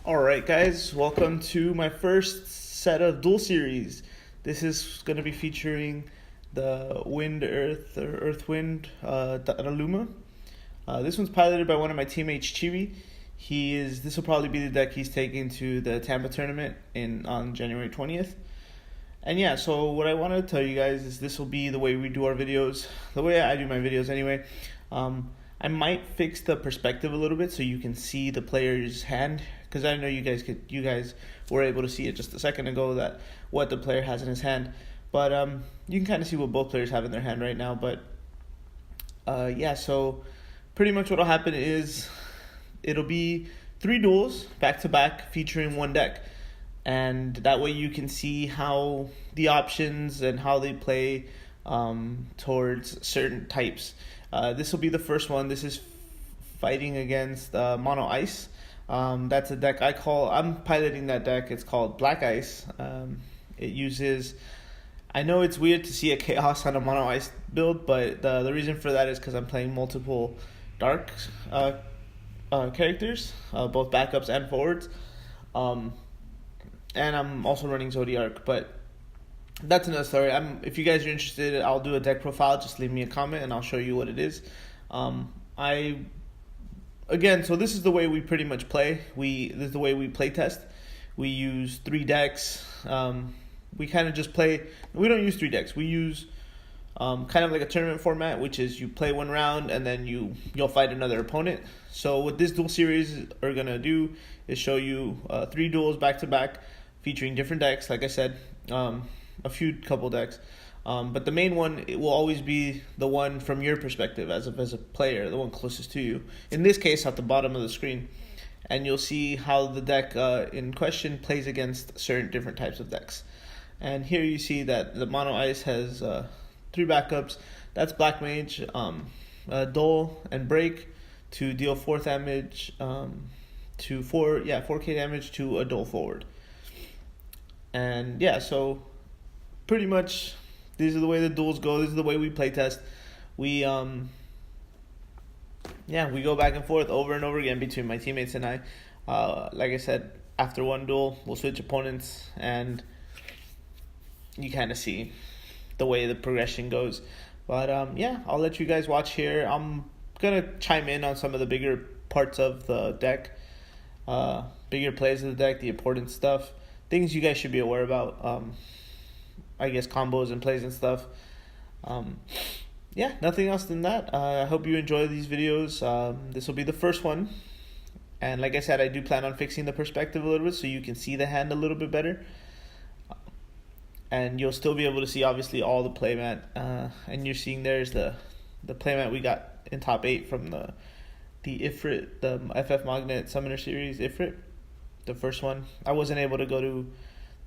Alright guys, welcome to my first set of Duel Series. This is going to be featuring the Earth-Wind Dadaluma. This one's piloted by one of my teammates, Chibi. This will probably be the deck he's taking to the Tampa tournament on January 20th. And yeah, so what I want to tell you guys is this will be the way we do our videos, the way I do my videos anyway. I might fix the perspective a little bit so you can see the player's hand, because I know you guys were able to see it just a second ago, that what the player has in his hand. But you can kind of see what both players have in their hand right now. But yeah, so pretty much what'll happen is it'll be 3 duels back to back featuring one deck, and that way you can see how the options and how they play towards certain types. This will be the first one. This is fighting against Mono Ice. That's a deck I'm piloting that deck. It's called Black Ice. It uses, I know it's weird to see a Chaos on a Mono Ice build, but the reason for that is because I'm playing multiple Dark characters, both backups and forwards. And I'm also running Zodiark, but that's another story. If you guys are interested, I'll do a deck profile. Just leave me a comment and I'll show you what it is. So this is the way we pretty much play. This is the way we play test. We use 3 decks. We kind of just play. We don't use 3 decks. We use kind of like a tournament format, which is you play 1 round and then you'll fight another opponent. So what this duel series are gonna do is show you 3 duels back to back, featuring different decks. Like I said, a couple decks. But the main one, it will always be the one from your perspective as a player, the one closest to you. In this case, at the bottom of the screen. And you'll see how the deck in question plays against certain different types of decks. And here you see that the Mono Ice has 3 backups. That's Black Mage, Duel, and Break to deal 4 damage, 4k damage to a Duel forward. And yeah, so pretty much these are the way the duels go. This is the way we play test. We go back and forth over and over again between my teammates and I. Like I said, after one duel, we'll switch opponents, and you kind of see the way the progression goes. But I'll let you guys watch here. I'm gonna chime in on some of the bigger parts of the deck, bigger plays of the deck, the important stuff, things you guys should be aware about. I guess combos and plays and stuff. Nothing else than that. I hope you enjoy these videos. This will be the first one. And like I said, I do plan on fixing the perspective a little bit so you can see the hand a little bit better. And you'll still be able to see, obviously, all the playmat. And you're seeing there's the playmat we got in top 8 from the Ifrit, the FF Magnet Summoner Series Ifrit. The first one. I wasn't able to go to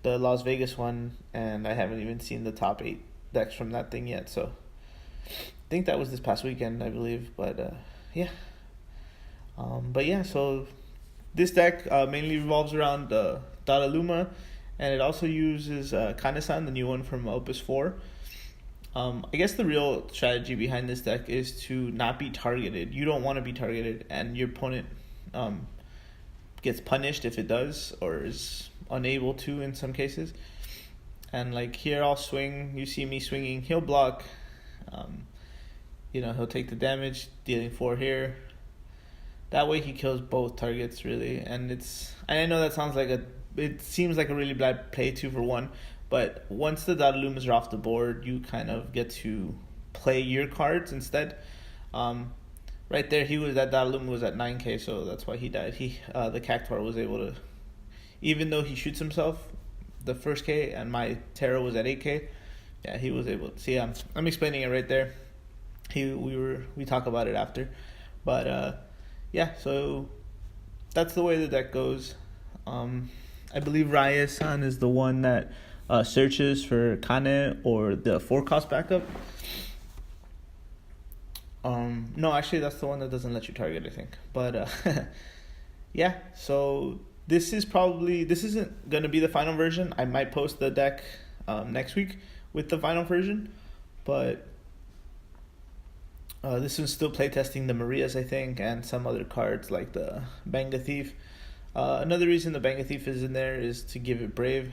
the Las Vegas one, and I haven't even seen the top 8 decks from that thing yet. So I think that was this past weekend, I believe. But so this deck mainly revolves around Dadaluma, and it also uses Kane-san, the new one from Opus 4. I guess the real strategy behind this deck is to not be targeted. You don't want to be targeted, and your opponent gets punished if it does, or is unable to in some cases. And like here, I'll swing, you see me swinging, he'll block, he'll take the damage, dealing 4 here. That way he kills both targets, really. And I know that it seems like a really bad play 2 for 1, but once the Dadalumas are off the board, you kind of get to play your cards instead. Right there, that Dadaluma was at 9k, so that's why he died. The Cactuar was able to, even though he shoots himself the first K and my Terra was at 8k, he was able to see. I'm explaining it right there. We talk about it after, but so that's the way the deck goes. I believe Raya-san is the one that searches for Kane or the 4-cost backup. No, actually that's the one that doesn't let you target, I think. But so this isn't going to be the final version. I might post the deck next week with the final version, but This one's still playtesting the Marias, I think, and some other cards like the Banga Thief. Another reason the Banga Thief is in there is to give it Brave,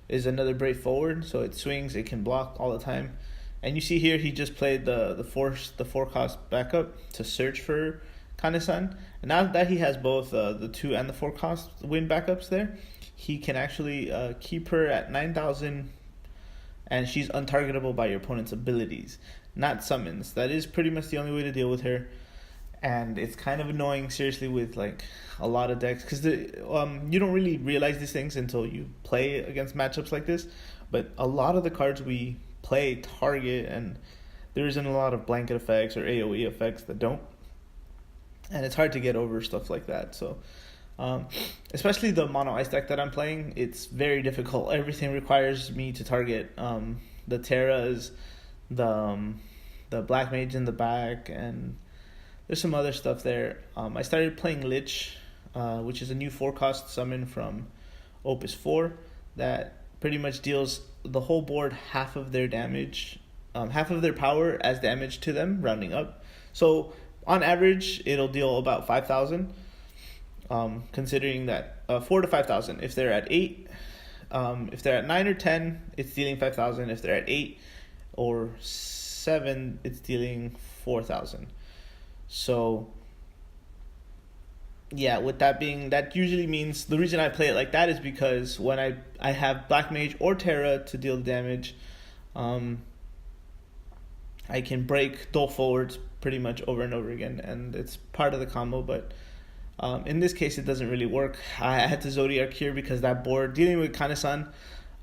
is another Brave forward, so it swings, it can block all the time. And you see here he just played the 4 cost backup to search for Kane-san. And now that he has both the 2 and the 4 cost win backups there, he can actually keep her at 9,000, and she's untargetable by your opponent's abilities, not summons. That is pretty much the only way to deal with her. And it's kind of annoying, seriously, with like a lot of decks, because you don't really realize these things until you play against matchups like this. But a lot of the cards we play target, and there isn't a lot of blanket effects or AoE effects that don't, and it's hard to get over stuff like that. So especially the mono ice deck that I'm playing, it's very difficult. Everything requires me to target the Terras, the Black Mage in the back, and there's some other stuff there. I started playing Lich, which is a new 4 cost summon from Opus 4 that pretty much deals the whole board half of their damage, half of their power as damage to them, rounding up. So on average, it'll deal about 5,000, considering that 4 to 5,000. If they're at 8, if they're at 9 or 10, it's dealing 5,000. If they're at 8 or 7, it's dealing 4,000. So yeah, with that being, that usually means, the reason I play it like that is because when I have Black Mage or Terra to deal damage, I can break Duel forwards pretty much over and over again, and it's part of the combo. But in this case, it doesn't really work. I had to Zodiac here because that board, dealing with Kane-san,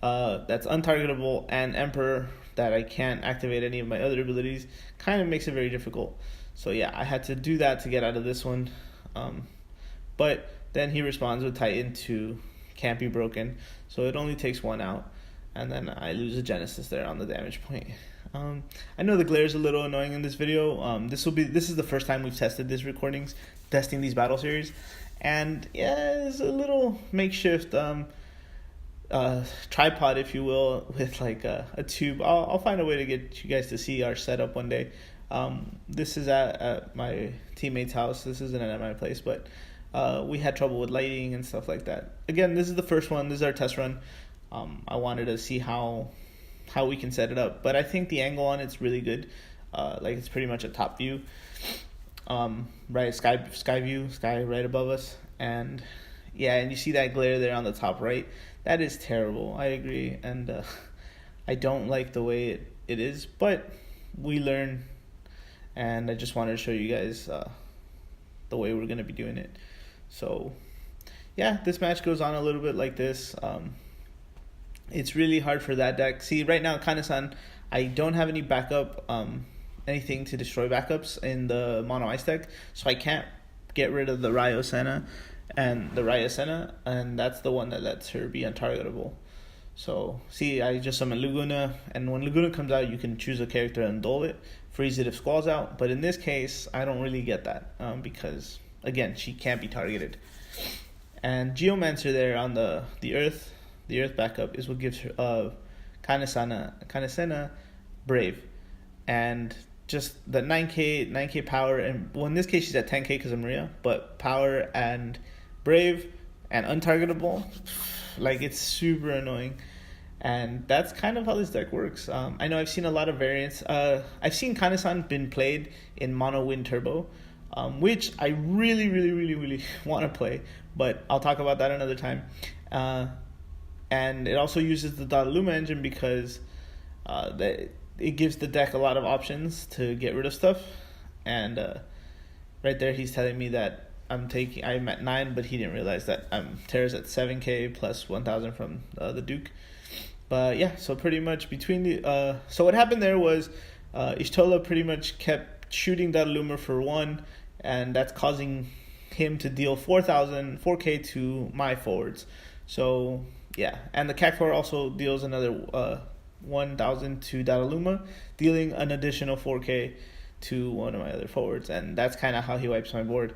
that's untargetable, and Emperor, that I can't activate any of my other abilities, kind of makes it very difficult. So yeah, I had to do that to get out of this one. But then he responds with Titan to Can't Be Broken, so it only takes 1 out, and then I lose a Genesis there on the damage point. I know the glare is a little annoying in this video. This is the first time we've tested these recordings, testing these battle series, and yeah, it's a little makeshift tripod, if you will, with like a tube. I'll find a way to get you guys to see our setup one day. This is at my teammate's house. This isn't at my place, but we had trouble with lighting and stuff like that. Again, this is the first one. This is our test run. I wanted to see how we can set it up, but I think the angle on it's really good. Like, it's pretty much a top view, right? Sky view, sky right above us, and yeah, and you see that glare there on the top right. That is terrible. I agree, and I don't like the way it is, but we learn, and I just wanted to show you guys the way we're gonna be doing it. So yeah, this match goes on a little bit like this. It's really hard for that deck. See, right now, Kane-san, I don't have any backup, anything to destroy backups in the mono ice deck, so I can't get rid of the Ryo Senna and the Raya Senna, and that's the one that lets her be untargetable. So see, I just summon Laguna, and when Laguna comes out, you can choose a character and duel it, freeze it if Squall's out. But in this case, I don't really get that, because again, she can't be targeted. And Geomancer there on the earth backup is what gives her Kane-senna Brave, and just the 9k power, and well, in this case she's at 10k because of Maria, but power and Brave and untargetable, like, it's super annoying. And that's kind of how this deck works. I know I've seen a lot of variants. I've seen Kane-san been played in Mono Wind Turbo, which I really want to play, but I'll talk about that another time. And it also uses the Dadaluma engine because it gives the deck a lot of options to get rid of stuff. And right there, he's telling me that I'm at 9, but he didn't realize that Terra's at 7k plus 1,000 from the Duke. But yeah, so pretty much between the so what happened there was Ishtola pretty much kept shooting Dadaluma for 1, and that's causing him to deal 4k to my forwards. So yeah, and the Cactuar also deals another 1,000 to Dadaluma, dealing an additional 4k to one of my other forwards, and that's kind of how he wipes my board.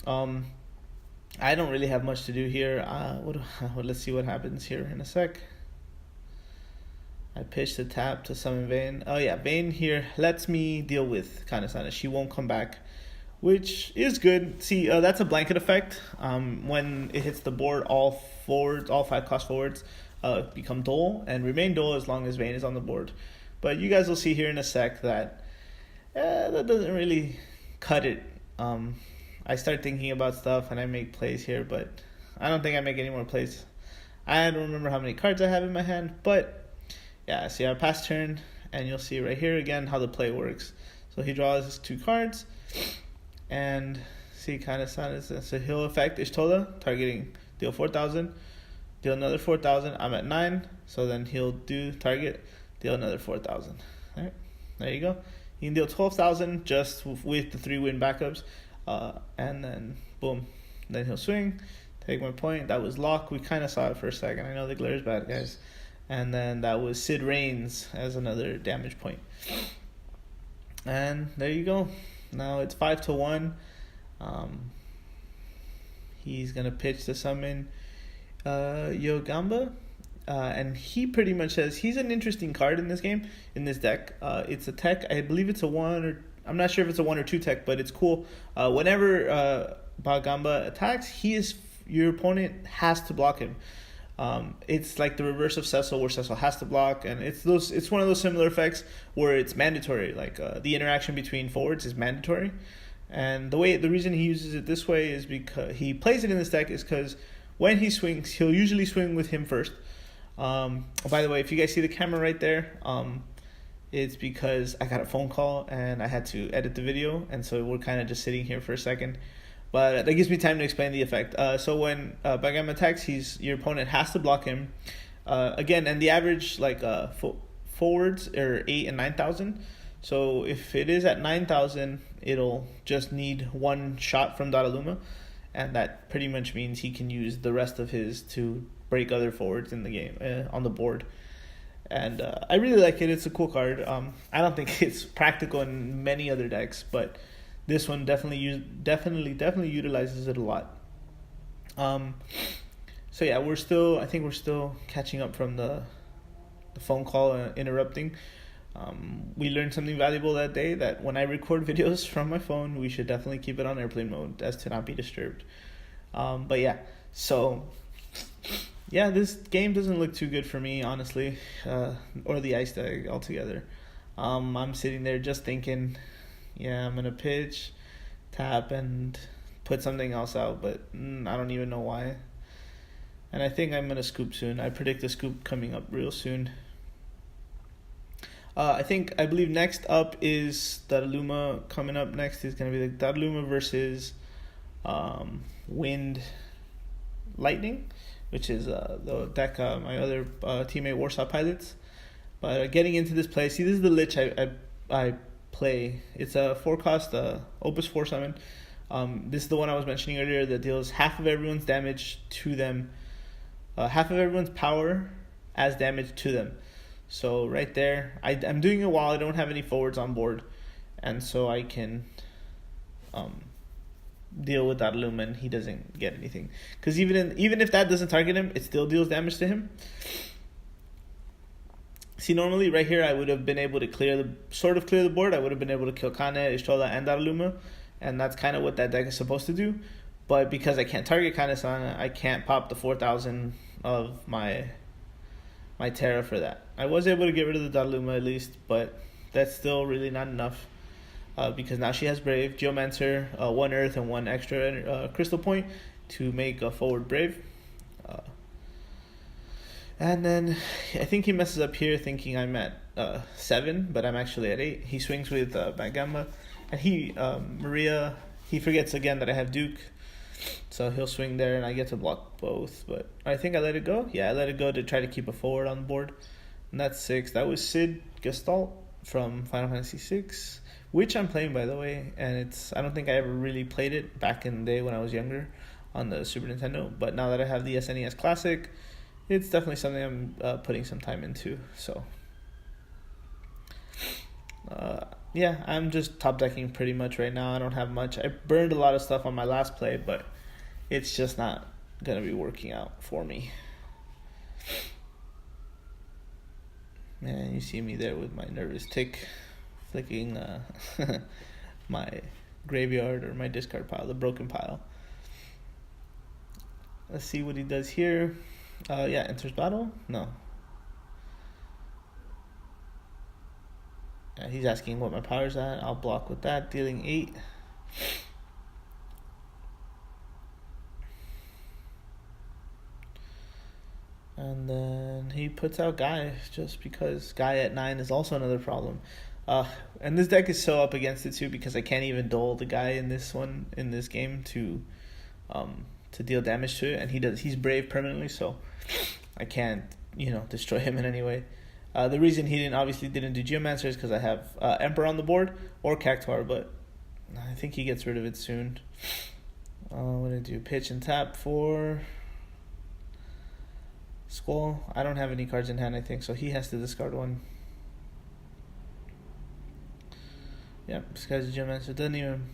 I don't really have much to do here. Let's see what happens here in a sec. I pitched the tap to summon Vayne. Oh yeah, Vayne here lets me deal with Kane-san. She won't come back which is good. See, that's a blanket effect. When it hits the board, all forwards, all 5 cost forwards, become dull and remain dull as long as Vayne is on the board. But you guys will see here in a sec that that doesn't really cut it. I start thinking about stuff and I make plays here, but I don't think I make any more plays. I don't remember how many cards I have in my hand, but yeah, see, I pass turn, and you'll see right here again how the play works. So he draws his 2 cards, and see, kind of so he'll affect Ishtola, targeting deal 4,000, deal another 4,000. I'm at 9, so then he'll do target, deal another 4,000. All right, there you go. You can deal 12,000 just with the 3 win backups, and then boom, then he'll swing. Take my point. That was lock. We kind of saw it for a second. I know the glare's bad, guys. And then that was Sid Reigns as another damage point. And there you go. Now it's 5-1. He's gonna pitch to summon Yogamba, and he pretty much says he's an interesting card in this game, in this deck. It's a tech. I believe it's a 1 or I'm not sure if it's a 1 or 2 tech, but it's cool. Whenever Bagamba attacks, your opponent has to block him. It's like the reverse of Cecil, where Cecil has to block, and it's one of those similar effects where it's mandatory. Like the interaction between forwards is mandatory, and the reason he uses it this way is because he plays it in this deck is because when he swings, he'll usually swing with him first. By the way, if you guys see the camera right there, it's because I got a phone call and I had to edit the video, and so we're kind of just sitting here for a second. But that gives me time to explain the effect. So when Bagam attacks, your opponent has to block him. Again, and the average forwards are 8 and 9,000. So if it is at 9,000, it'll just need 1 shot from Dadaluma, and that pretty much means he can use the rest of his to break other forwards in the game on the board. And I really like it. It's a cool card. I don't think it's practical in many other decks, but this one definitely utilizes it a lot. So yeah, I think we're still catching up from the phone call interrupting. We learned something valuable that day, that when I record videos from my phone, we should definitely keep it on airplane mode as to not be disturbed. But yeah, so yeah, this game doesn't look too good for me, honestly, or the ice deck altogether. I'm sitting there just thinking, yeah, I'm going to pitch, tap, and put something else out, but I don't even know why. And I think I'm going to scoop soon. I predict a scoop coming up real soon. I believe next up is Dadaluma. Coming up next is going to be the Dadaluma versus Wind Lightning, which is the deck my other teammate Warsaw Pilots. But getting into this play, see, this is the Lich I play. It's a 4-cost Opus 4 summon. This is the one I was mentioning earlier that deals half of everyone's damage to them, half of everyone's power as damage to them. So right there, I'm doing it while I don't have any forwards on board, and so I can deal with that Loom and he doesn't get anything. Because even if that doesn't target him, it still deals damage to him. See, normally right here I would have been able to clear the board. I would have been able to kill Kane, Ishtola, and Dadaluma, and that's kind of what that deck is supposed to do. But because I can't target Kane-san, I can't pop the 4,000 of my Terra for that. I was able to get rid of the Dadaluma at least, but that's still really not enough. Because now she has Brave, Geomancer, 1 Earth, and 1 extra Crystal Point to make a forward Brave. And then I think he messes up here thinking I'm at 7, but I'm actually at 8. He swings with Bagamba, and Maria, he forgets again that I have Duke, so he'll swing there and I get to block both. But I think I let it go. Yeah, I let it go to try to keep a forward on the board, and that's 6. That was Sid Gestalt from Final Fantasy VI, which I'm playing, by the way, and I don't think I ever really played it back in the day when I was younger on the Super Nintendo, but now that I have the SNES Classic, it's definitely something I'm putting some time into. So yeah, I'm just top decking pretty much right now. I don't have much. I burned a lot of stuff on my last play, but it's just not gonna be working out for me. Man, you see me there with my nervous tick flicking my graveyard or my discard pile, the broken pile. Let's see what he does here. Yeah, enters battle? No. Yeah, he's asking what my power's at. I'll block with that, dealing 8. And then he puts out Guy, just because Guy at 9 is also another problem. And this deck is so up against it too, because I can't even duel the guy in this game to deal damage to it, and he's brave permanently, so I can't destroy him in any way. The reason he obviously didn't do Geomancer is because I have Emperor on the board or Cactuar, but I think he gets rid of it soon. What did I do? Pitch and tap for Squall. I don't have any cards in hand, I think, so he has to discard one. Yep, this guy's a Geomancer.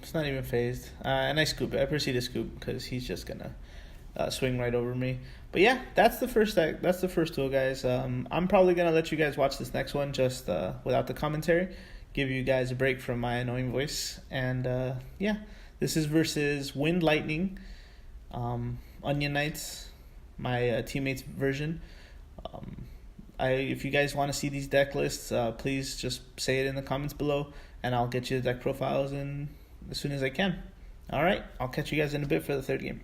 It's not even phased. And I scoop it. I proceed to scoop because he's just gonna swing right over me. But yeah, that's the first deck. That's the first duel, guys. I'm probably gonna let you guys watch this next one just without the commentary. Give you guys a break from my annoying voice. And yeah, this is versus Wind Lightning, Onion Knights, my teammates' version. If you guys want to see these deck lists, please just say it in the comments below, and I'll get you the deck profiles in as soon as I can. All right, I'll catch you guys in a bit for the third game.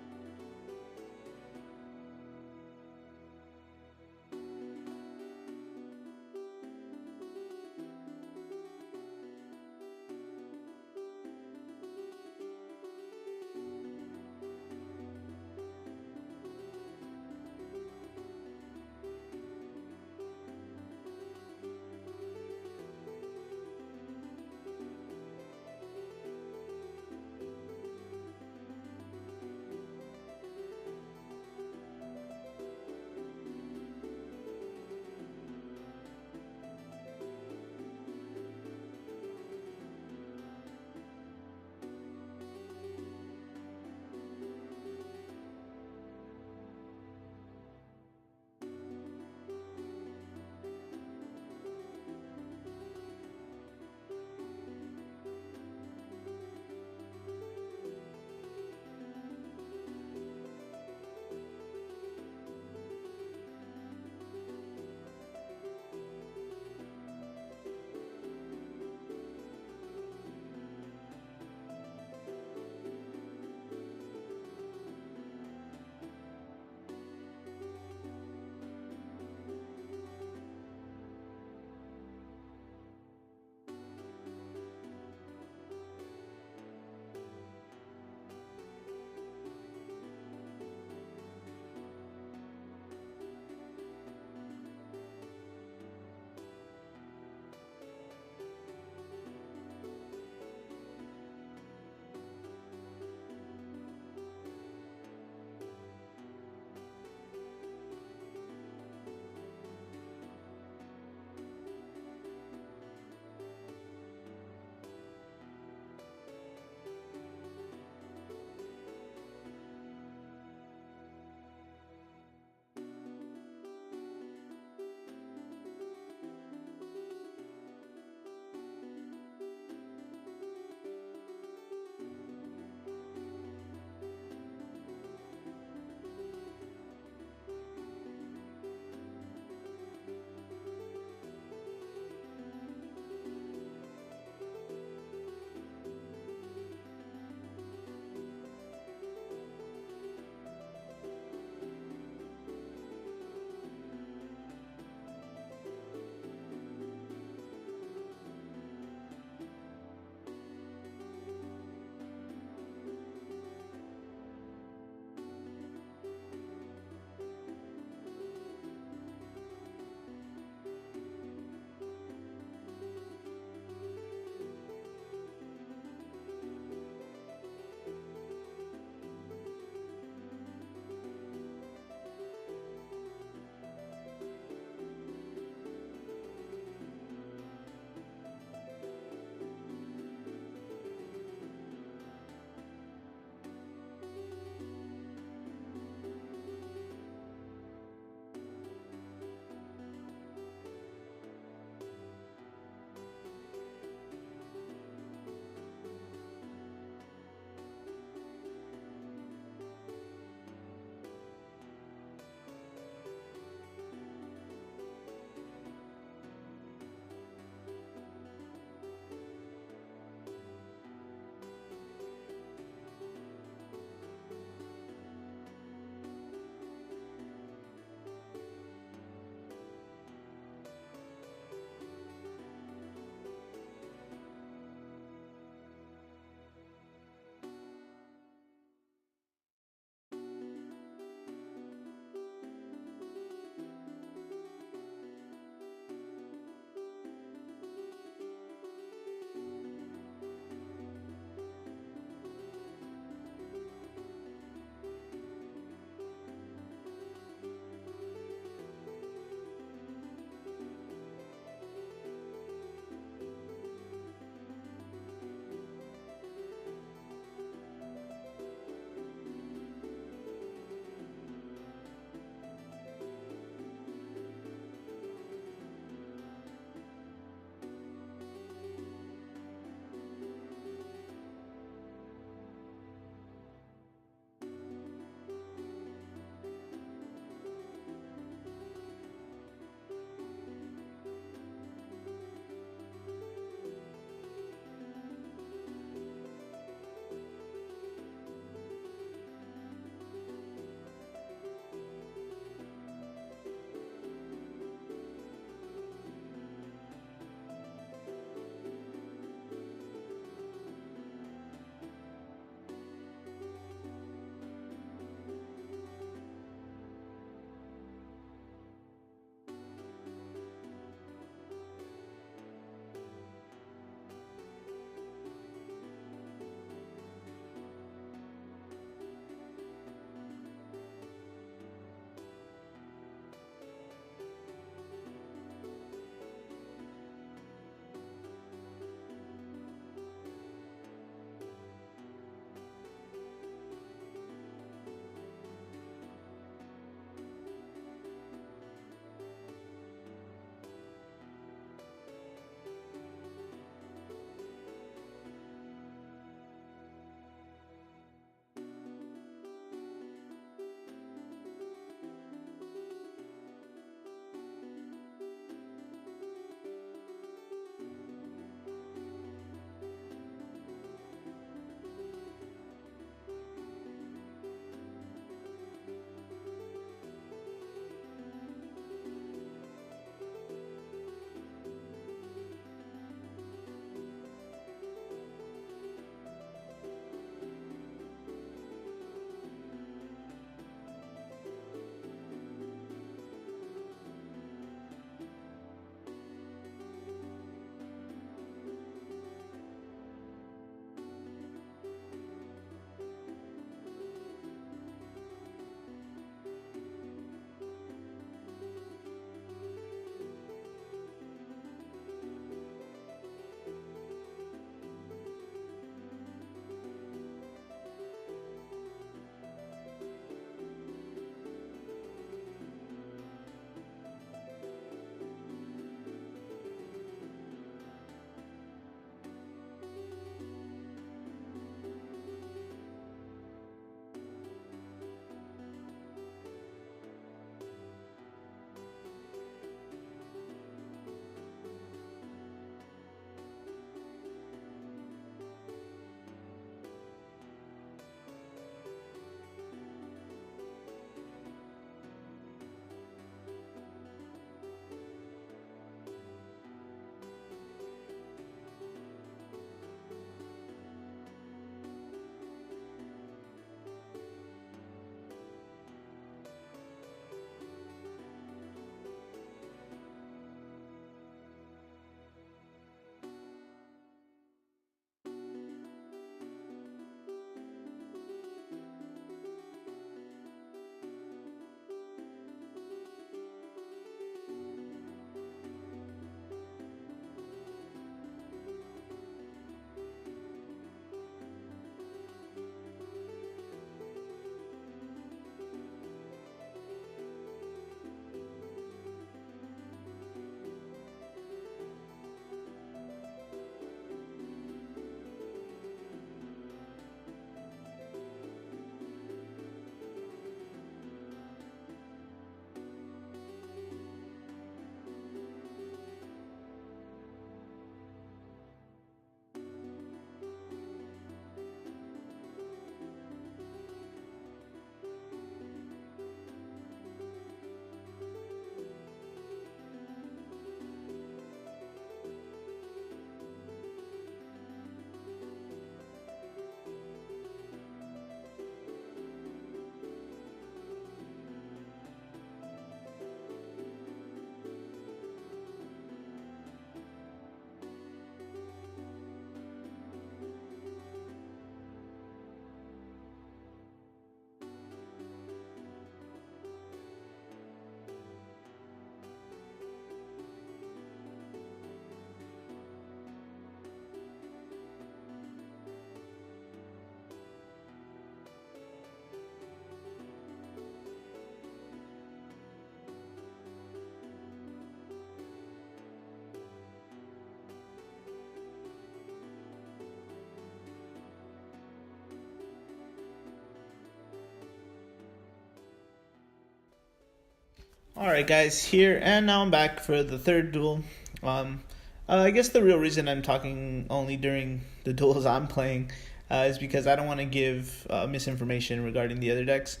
Alright guys, here and now I'm back for the third duel. I guess the real reason I'm talking only during the duels I'm playing is because I don't want to give misinformation regarding the other decks.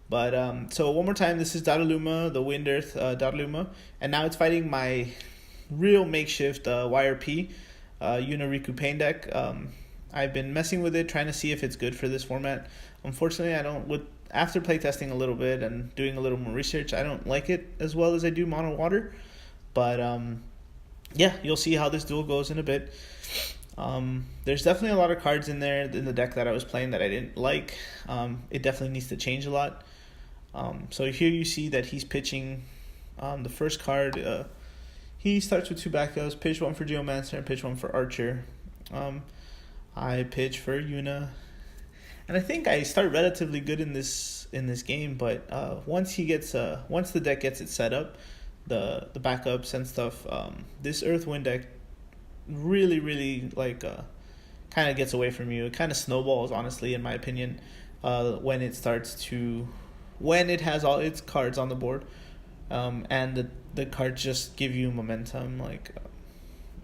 But so one more time, this is Dadaluma, the Wind Earth Dadaluma, and now it's fighting my real makeshift YRP Unariku Pain deck. I've been messing with it, trying to see if it's good for this format. Unfortunately, I don't. After playtesting a little bit and doing a little more research, I don't like it as well as I do mono water. But yeah, you'll see how this duel goes in a bit. There's definitely a lot of cards in there in the deck that I was playing that I didn't like. It definitely needs to change a lot. So here you see that he's pitching the first card. He starts with two backups, pitch one for Geomancer and pitch one for Archer. I pitch for Yuna. And I think I start relatively good in this game, but once the deck gets it set up, the backups and stuff, this Earth Wind deck really like kind of gets away from you. It kind of snowballs, honestly, in my opinion, when it has all its cards on the board, and the cards just give you momentum. Like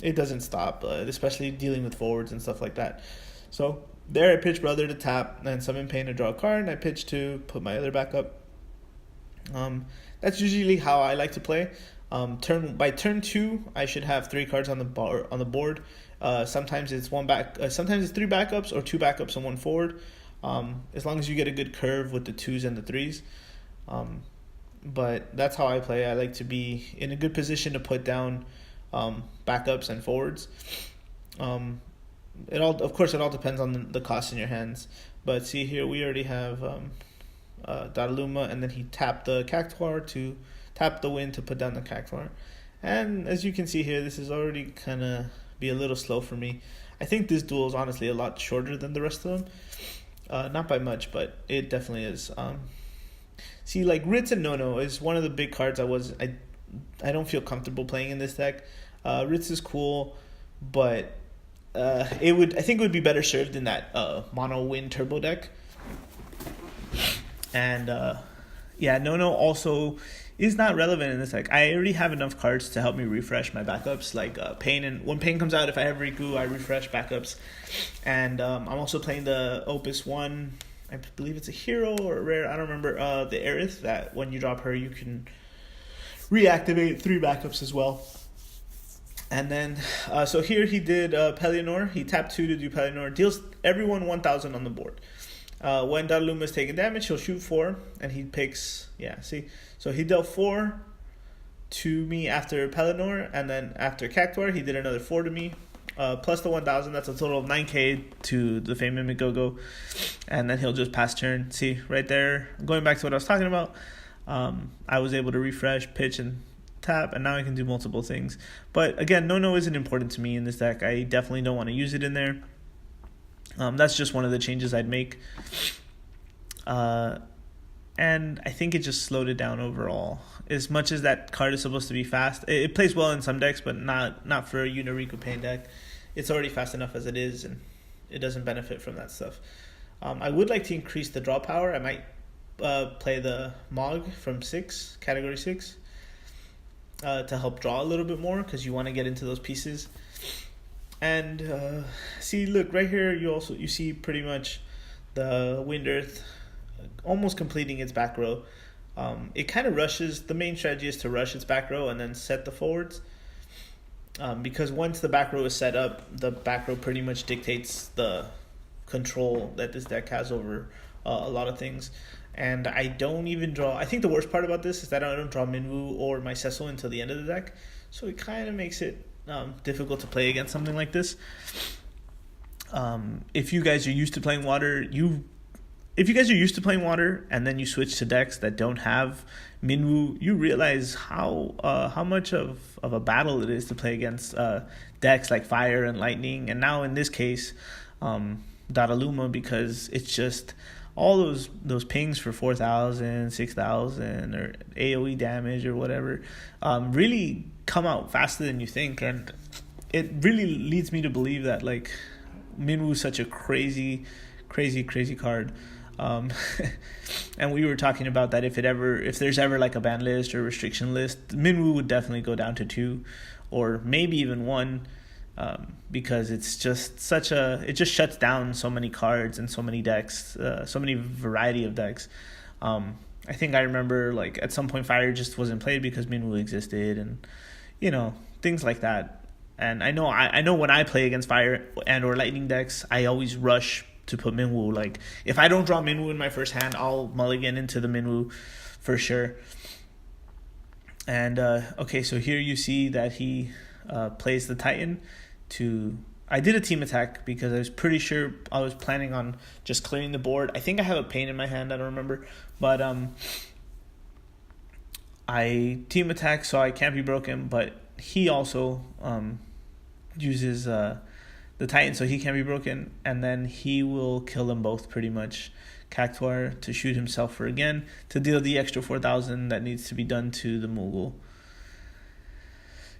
it doesn't stop, especially dealing with forwards and stuff like that. So there I pitch Brother to tap, and Summon Pain to draw a card, and I pitch to put my other back up. That's usually how I like to play. By turn 2, I should have 3 cards on the board. Sometimes it's sometimes it's 3 backups or 2 backups and 1 forward. As long as you get a good curve with the 2s and the 3s. But that's how I play. I like to be in a good position to put down backups and forwards. It all depends on the cost in your hands. But see here, we already have Dadaluma, and then he tapped the Cactuar to tap the Wind to put down the Cactuar. And as you can see here, this is already kind of be a little slow for me. I think this duel is honestly a lot shorter than the rest of them. Not by much, but it definitely is. See, like Ritz and Nono is one of the big cards I don't feel comfortable playing in this deck. Ritz is cool, but I think it would be better served in that mono Wind turbo deck. And Nono also is not relevant in this deck. I already have enough cards to help me refresh my backups, like Pain, and when Pain comes out, if I have Riku, I refresh backups. And I'm also playing the Opus 1, I believe it's a hero or a rare, I don't remember, the Aerith, that when you drop her, you can reactivate 3 backups as well. And then, so here he did Pellinor. He tapped 2 to do Pellinor. Deals everyone 1,000 on the board. When Dadaluma is taking damage, he'll shoot 4, and he picks, So he dealt 4 to me after Pellinor, and then after Cactuar, he did another 4 to me. Plus the 1,000, that's a total of 9k to the Fame Mimic Go-Go. And then he'll just pass turn. See, right there, going back to what I was talking about, I was able to refresh, pitch, and tap, and now I can do multiple things. But again, no isn't important to me in this deck. I definitely don't want to use it in there. That's just one of the changes I'd make. And I think it just slowed it down overall. As much as that card is supposed to be fast, it plays well in some decks, but not for a Unariku Pain deck. It's already fast enough as it is, and it doesn't benefit from that stuff. I would like to increase the draw power. I might play the Mog from 6, category 6. To help draw a little bit more, because you want to get into those pieces. And see, look right here, you see pretty much the Wind Earth almost completing its back row. It kind of rushes. The main strategy is to rush its back row and then set the forwards, because once the back row is set up, the back row pretty much dictates the control that this deck has over a lot of things. And I don't even draw. I think the worst part about this is that I don't draw Minwu or my Cecil until the end of the deck, so it kind of makes it difficult to play against something like this. If you guys are used to playing water, and then you switch to decks that don't have Minwu, you realize how much of a battle it is to play against decks like Fire and Lightning, and now in this case, Dadaluma, because it's just all those pings for 4,000, 6,000, or AoE damage or whatever, really come out faster than you think, and it really leads me to believe that like Minwu is such a crazy card. Um, and we were talking about that if there's ever like a ban list or restriction list, Minwoo would definitely go down to 2, or maybe even 1, because it's just it just shuts down so many cards and so many decks, so many variety of decks. I think I remember like at some point Fire just wasn't played because Minwoo existed, and things like that. And I know when I play against Fire and or Lightning decks, I always rush to put Minwoo. Like if I don't draw Minwoo in my first hand, I'll mulligan into the Minwoo for sure. And okay, so here you see that he plays the Titan to. I did a team attack because I was pretty sure I was planning on just clearing the board. I think I have a Pain in my hand, I don't remember. But I team attack so I can't be broken, but he also uses the Titan so he can't be broken, and then he will kill them both pretty much. Cactuar to shoot himself for again, to deal the extra 4,000 that needs to be done to the Moogle.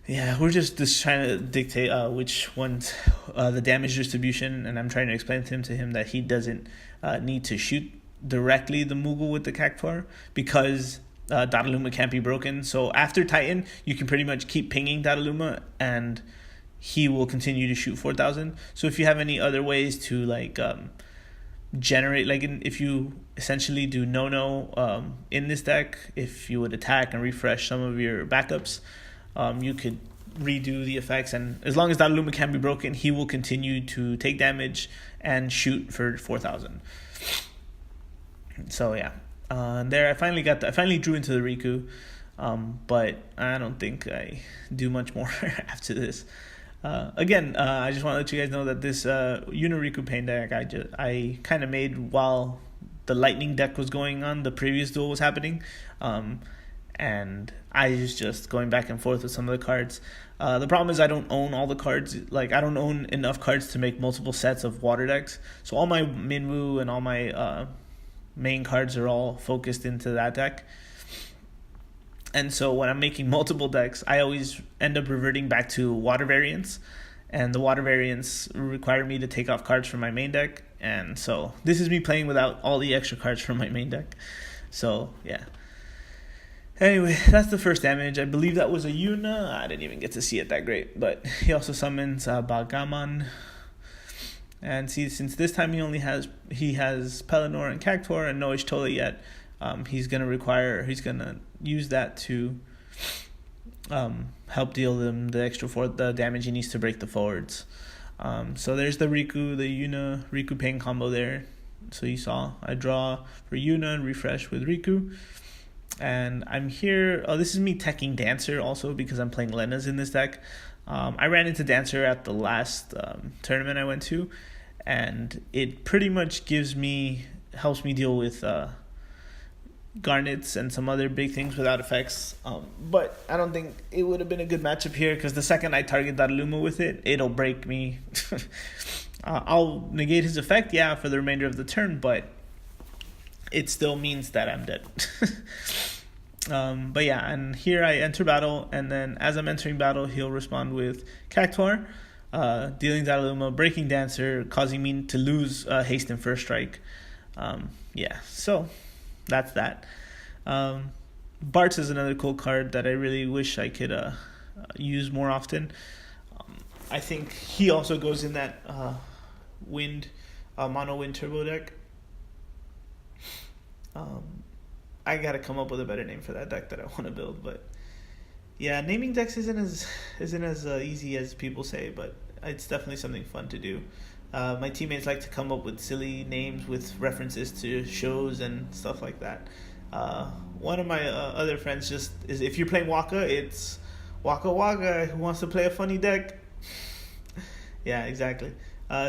Yeah, we're just trying to dictate which one's the damage distribution, and I'm trying to explain to him that he doesn't need to shoot directly the Moogle with the Cactuar because Dadaluma can't be broken. So after Titan, you can pretty much keep pinging Dadaluma, and he will continue to shoot 4,000. So if you have any other ways to like generate, like if you essentially do no in this deck, if you would attack and refresh some of your backups, you could redo the effects, and as long as Dadaluma can't be broken, he will continue to take damage and shoot for 4,000. So yeah, there I finally drew into the Riku, but I don't think I do much more after this. Again, I just want to let you guys know that this Riku Pain deck I kind of made while the Lightning deck was going on, the previous duel was happening, and I was just going back and forth with some of the cards. The problem is I don't own all the cards. Like I don't own enough cards to make multiple sets of water decks. So all my Minwoo and all my main cards are all focused into that deck. And so when I'm making multiple decks, I always end up reverting back to water variants. And the water variants require me to take off cards from my main deck. And so this is me playing without all the extra cards from my main deck. So, yeah. Anyway, that's the first damage. I believe that was a Yuna. I didn't even get to see it that great. But he also summons Bagaman. And see, since this time he has Pelennor and Cactuar and no Ishtola yet, he's gonna use that to help deal them the extra the damage he needs to break the forwards. So there's the Riku, the Yuna Riku Pain combo there. So you saw I draw for Yuna and refresh with Riku. And I'm here. Oh, this is me teching Dancer also because I'm playing Lena's in this deck. I ran into Dancer at the last tournament I went to, and it pretty much helps me deal with Garnets and some other big things without effects. But I don't think it would have been a good matchup here because the second I target Dadaluma with it, it'll break me. I'll negate his effect, yeah, for the remainder of the turn, but it still means that I'm dead. But yeah, and here I enter battle, and then as I'm entering battle, he'll respond with Cactuar, dealing Dadaluma, breaking Dancer, causing me to lose haste and first strike. Yeah, so that's that. Bartz is another cool card that I really wish I could use more often. I think he also goes in that mono wind turbo deck. I gotta come up with a better name for that deck that I want to build, but yeah, naming decks isn't as easy as people say, but it's definitely something fun to do. My teammates like to come up with silly names with references to shows and stuff like that. One of my other friends is if you're playing Waka, it's Waka Waka who wants to play a funny deck. Yeah, exactly.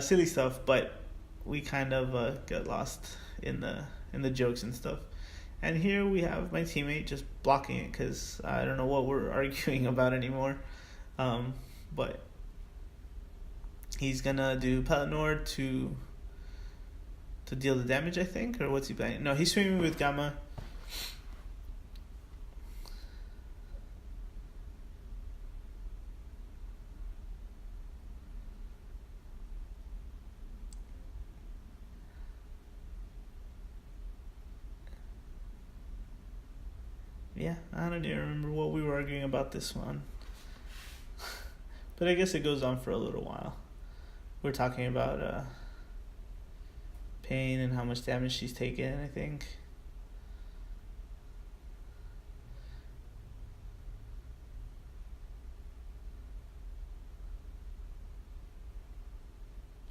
Silly stuff, but we kind of got lost in the jokes and stuff. And here we have my teammate just blocking it because I don't know what we're arguing about anymore. But he's gonna do Pelennor to deal the damage, I think, or what's he playing? No, he's swimming with Gamma. yeah, I don't even remember what we were arguing about this one. But I guess it goes on for a little while. We're talking about Pain and how much damage she's taken, I think.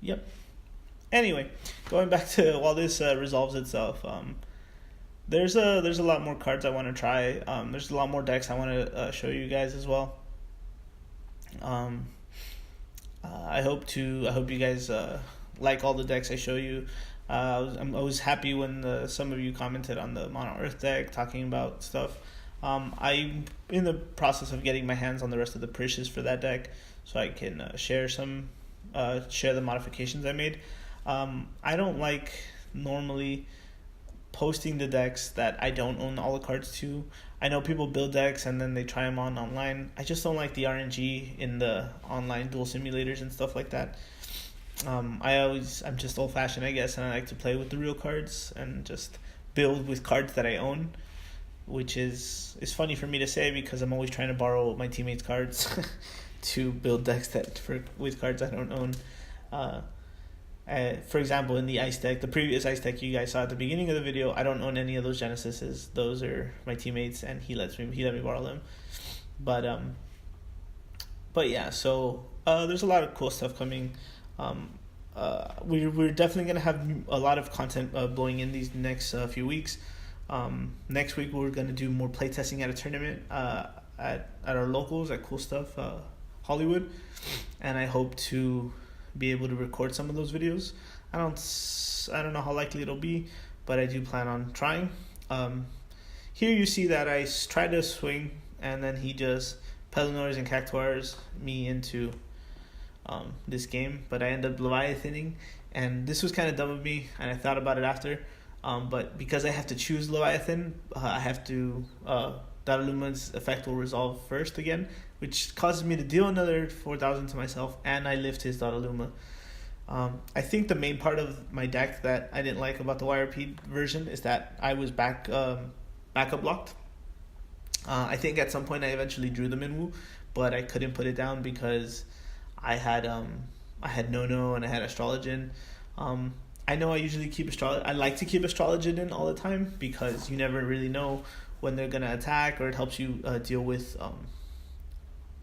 Yep. Anyway, going back to while this resolves itself, there's a lot more cards I want to try. There's a lot more decks I want to show you guys as well. I hope you guys like all the decks I show you. I was happy when some of you commented on the Mono Earth deck talking about stuff. I'm in the process of getting my hands on the rest of the pushes for that deck, so I can share the modifications I made. I don't like normally posting the decks that I don't own all the cards to. I know people build decks and then they try them on online. I just don't like the RNG in the online duel simulators and stuff like that. I'm just old fashioned, I guess, and I like to play with the real cards and just build with cards that I own, which is funny for me to say because I'm always trying to borrow my teammates' cards to build decks with cards I don't own. For example, in the ice deck, the previous ice deck you guys saw at the beginning of the video, I don't own any of those Genesises. Those are my teammates, and he let me borrow them. But yeah, so there's a lot of cool stuff coming. We're definitely gonna have a lot of content blowing in these next few weeks. Next week we're gonna do more playtesting at a tournament at our locals at Cool Stuff Hollywood, and I hope to be able to record some of those videos. I don't know how likely it'll be, but I do plan on trying. Here you see that I tried to swing, and then he just Pelennors and Cactuars me into this game, but I ended up Leviathaning, and this was kind of dumb of me, and I thought about it after. But because I have to choose Leviathan, I have to Dadaluma's effect will resolve first again, which causes me to deal another 4,000 to myself, and I lift his Dadaluma. I think the main part of my deck that I didn't like about the YRP version is that I was backup blocked. I think at some point I eventually drew the Minwu, but I couldn't put it down because I had No and I had Astrologian. I know I usually keep I like to keep Astrologian in all the time because you never really know when they're gonna attack, or it helps you deal with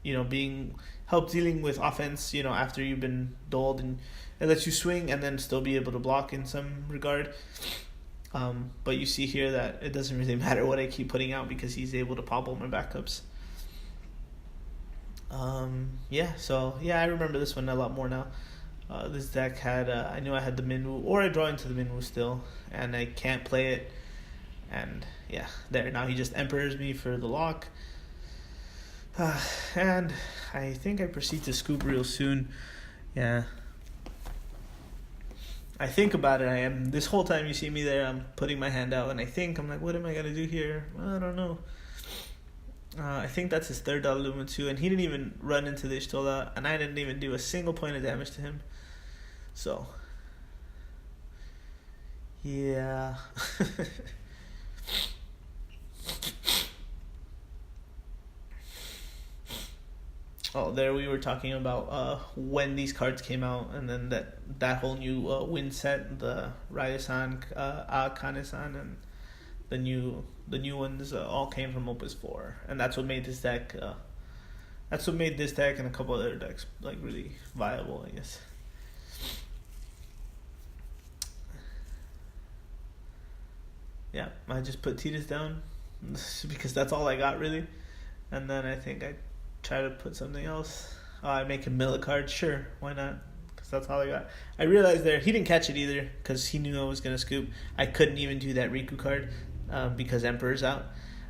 dealing with offense, after you've been dulled, and it lets you swing and then still be able to block in some regard. But you see here that it doesn't really matter what I keep putting out because he's able to pop all my backups. I remember this one a lot more now. This deck had, I knew I had the Minwu, or I draw into the Minwu still, and I can't play it. And yeah, now he just Emperors me for the lock. And I think I proceed to scoop real soon. Yeah. I think about it. This whole time you see me there, I'm putting my hand out, and I'm like, what am I going to do here? I don't know. I think that's his third Dadaluma too, and he didn't even run into the Ishtola, and I didn't even do a single point of damage to him. So, yeah. Oh, there we were talking about when these cards came out, and then that whole new win set, the Ryasan, Kane-san, and the new ones all came from Opus 4, and that's what made this deck. That's what made this deck and a couple other decks like really viable, I guess. Yeah, I just put Titus down because that's all I got really, and then I think I try to put something else. I make a mill card, sure, why not? Because that's all I got. I realized there he didn't catch it either because he knew I was gonna scoop. I couldn't even do that Riku card because Emperor's out.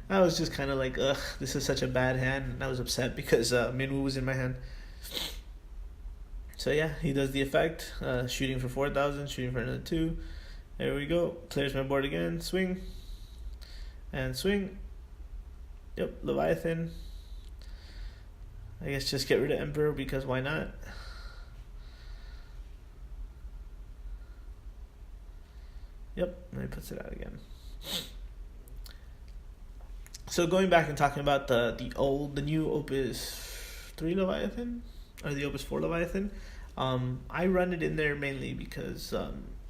I was just kind of like, ugh, this is such a bad hand, and I was upset because Minwu was in my hand. So yeah, he does the effect, shooting for 4,000, shooting for another 2. There we go. Clears my board again. Swing. And swing. Yep, Leviathan. I guess just get rid of Emperor because why not? Yep, and he puts it out again. So going back and talking about the new Opus 3 Leviathan, or the Opus 4 Leviathan, I run it in there mainly because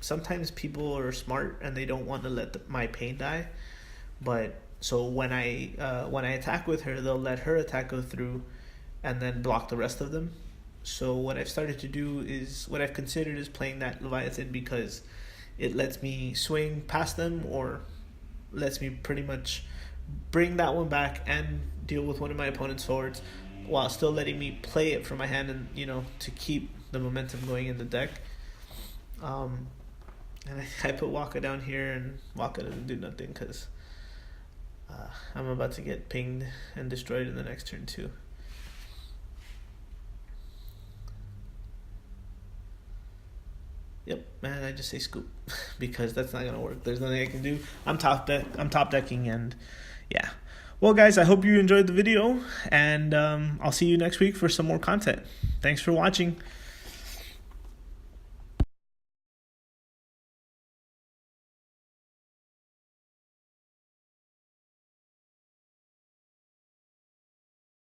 sometimes people are smart and they don't want to let my pain die. But so when I attack with her, they'll let her attack go through, and then block the rest of them. So what I've started to do is what I've considered is playing that Leviathan because it lets me swing past them, or lets me pretty much bring that one back and deal with one of my opponent's swords while still letting me play it from my hand, and to keep the momentum going in the deck. And I put Waka down here, and Waka doesn't do nothing because I'm about to get pinged and destroyed in the next turn too. Yep, man, I just say scoop because that's not gonna work. There's nothing I can do. I'm top decking, and yeah. Well, guys, I hope you enjoyed the video, and I'll see you next week for some more content. Thanks for watching.